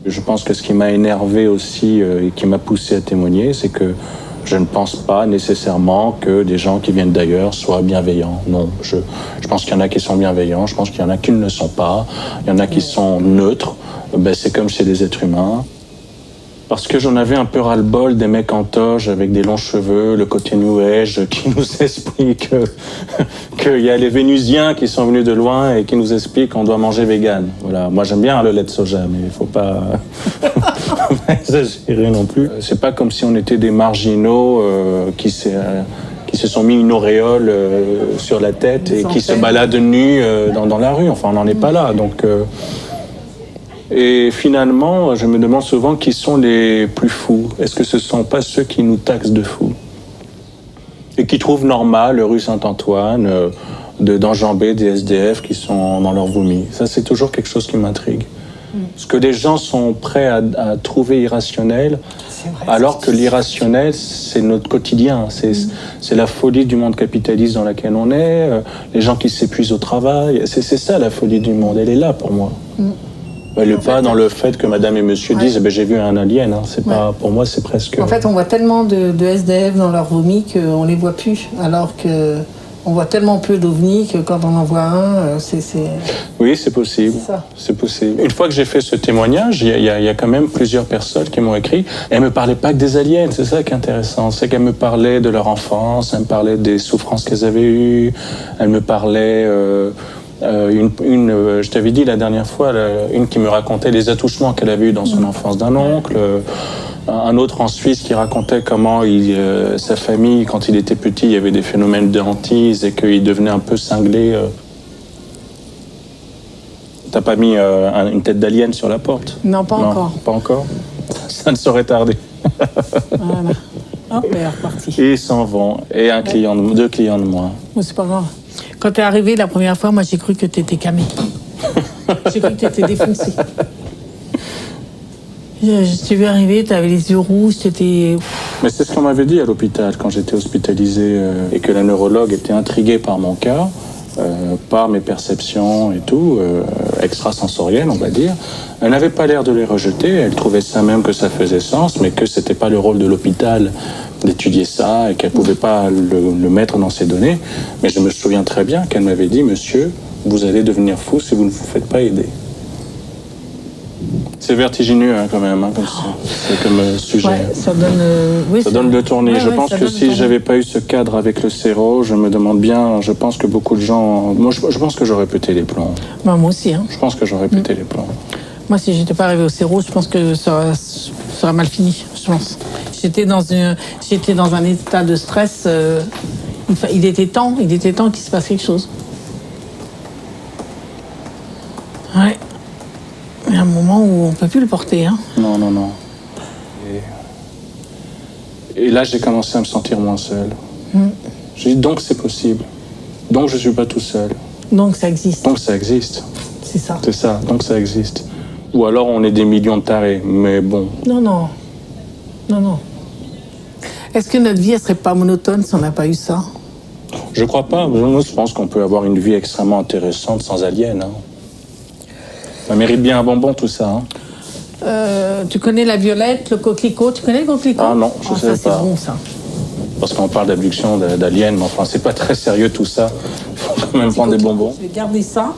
Je pense que ce qui m'a énervé aussi et qui m'a poussé à témoigner, c'est que je ne pense pas nécessairement que des gens qui viennent d'ailleurs soient bienveillants. Non, je pense qu'il y en a qui sont bienveillants, je pense qu'il y en a qui ne le sont pas, il y en a qui sont neutres. Ben, c'est comme chez les êtres humains. Parce que j'en avais un peu ras-le-bol des mecs en toge avec des longs cheveux, le côté New Age qui nous explique qu'il y a les Vénusiens qui sont venus de loin et qui nous expliquent qu'on doit manger vegan. Voilà. Moi j'aime bien le lait de soja, mais il ne faut pas exagérer non plus. C'est pas comme si on était des marginaux qui se sont mis une auréole sur la tête et qui se baladent nus dans la rue. Enfin, on n'en est pas là. Donc, et finalement, je me demande souvent qui sont les plus fous. Est-ce que ce ne sont pas ceux qui nous taxent de fous et qui trouvent normal, rue Saint-Antoine, d'enjamber des SDF qui sont dans leur vomi? Ça, c'est toujours quelque chose qui m'intrigue. Ce que les gens sont prêts à trouver irrationnel, alors que l'irrationnel, c'est notre quotidien. C'est la folie du monde capitaliste dans lequel on est, les gens qui s'épuisent au travail. C'est ça la folie du monde, elle est là pour moi. Elle n'est pas dans le fait que madame et monsieur disent « j'ai vu un alien hein. ». Pas, pour moi, c'est presque... En fait, on voit tellement de SDF dans leur vomi qu'on ne les voit plus, alors qu'on voit tellement peu d'ovnis que quand on en voit un, c'est... Oui, c'est possible. C'est possible. Une fois que j'ai fait ce témoignage, il y a quand même plusieurs personnes qui m'ont écrit. Elles ne me parlaient pas que des aliens, c'est ça qui est intéressant. C'est qu'elles me parlaient de leur enfance, elles me parlaient des souffrances qu'elles avaient eues, elles me parlaient... je t'avais dit la dernière fois, une qui me racontait les attouchements qu'elle avait eus dans son enfance d'un oncle, un autre en Suisse qui racontait comment sa famille, quand il était petit, il y avait des phénomènes de hantise et qu'il devenait un peu cinglé. T'as pas mis une tête d'alien sur la porte? Non, pas encore. Pas encore? Ça ne saurait tarder. Voilà. Hop, et reparti. Et ils s'en vont. Et deux clients de moins. Mais c'est pas grave. Quand t'es arrivé la première fois, moi j'ai cru que t'étais camé. J'ai cru que t'étais défoncé. Je t'ai vu arriver, t'avais les yeux rouges, t'étais... Mais c'est ce qu'on m'avait dit à l'hôpital quand j'étais hospitalisé et que la neurologue était intriguée par mon cas, par mes perceptions et tout, extrasensorielles on va dire. Elle n'avait pas l'air de les rejeter, elle trouvait ça même que ça faisait sens, mais que c'était pas le rôle de l'hôpital d'étudier ça et qu'elle pouvait pas le mettre dans ses données. Mais je me souviens très bien qu'elle m'avait dit « Monsieur, vous allez devenir fou si vous ne vous faites pas aider ». C'est vertigineux hein, quand même, hein, comme sujet. Ouais, ça donne, ça donne le tournis. Je pense que si j'avais pas eu ce cadre avec le séro, je me demande bien, je pense que beaucoup de gens... Moi, je pense que j'aurais pété les plombs. Bah, moi aussi. Hein. Je pense que j'aurais pété les plombs. Moi, si j'étais pas arrivé au séro, je pense que ça aurait mal fini, je pense. J'étais dans un état de stress. Il était temps qu'il se passe quelque chose. Ouais. Il y a un moment où on ne peut plus le porter. Hein. Non. Et là, j'ai commencé à me sentir moins seul. J'ai dit, donc c'est possible. Donc je ne suis pas tout seul. Donc ça existe. Donc ça existe. C'est ça. C'est ça, donc ça existe. Ou alors on est des millions de tarés, mais bon. Non. Est-ce que notre vie, elle serait pas monotone si on n'a pas eu ça? Je crois pas. Moi, je pense qu'on peut avoir une vie extrêmement intéressante sans aliens. Hein. Ça mérite bien un bonbon, tout ça. Hein. Tu connais la violette, le coquelicot? Tu connais le coquelicot? Ah non, je sais pas. Ça, c'est bon, ça. Parce qu'on parle d'abduction d'aliens, mais enfin, c'est pas très sérieux tout ça. Il faut quand même prendre des bonbons. Je vais garder ça.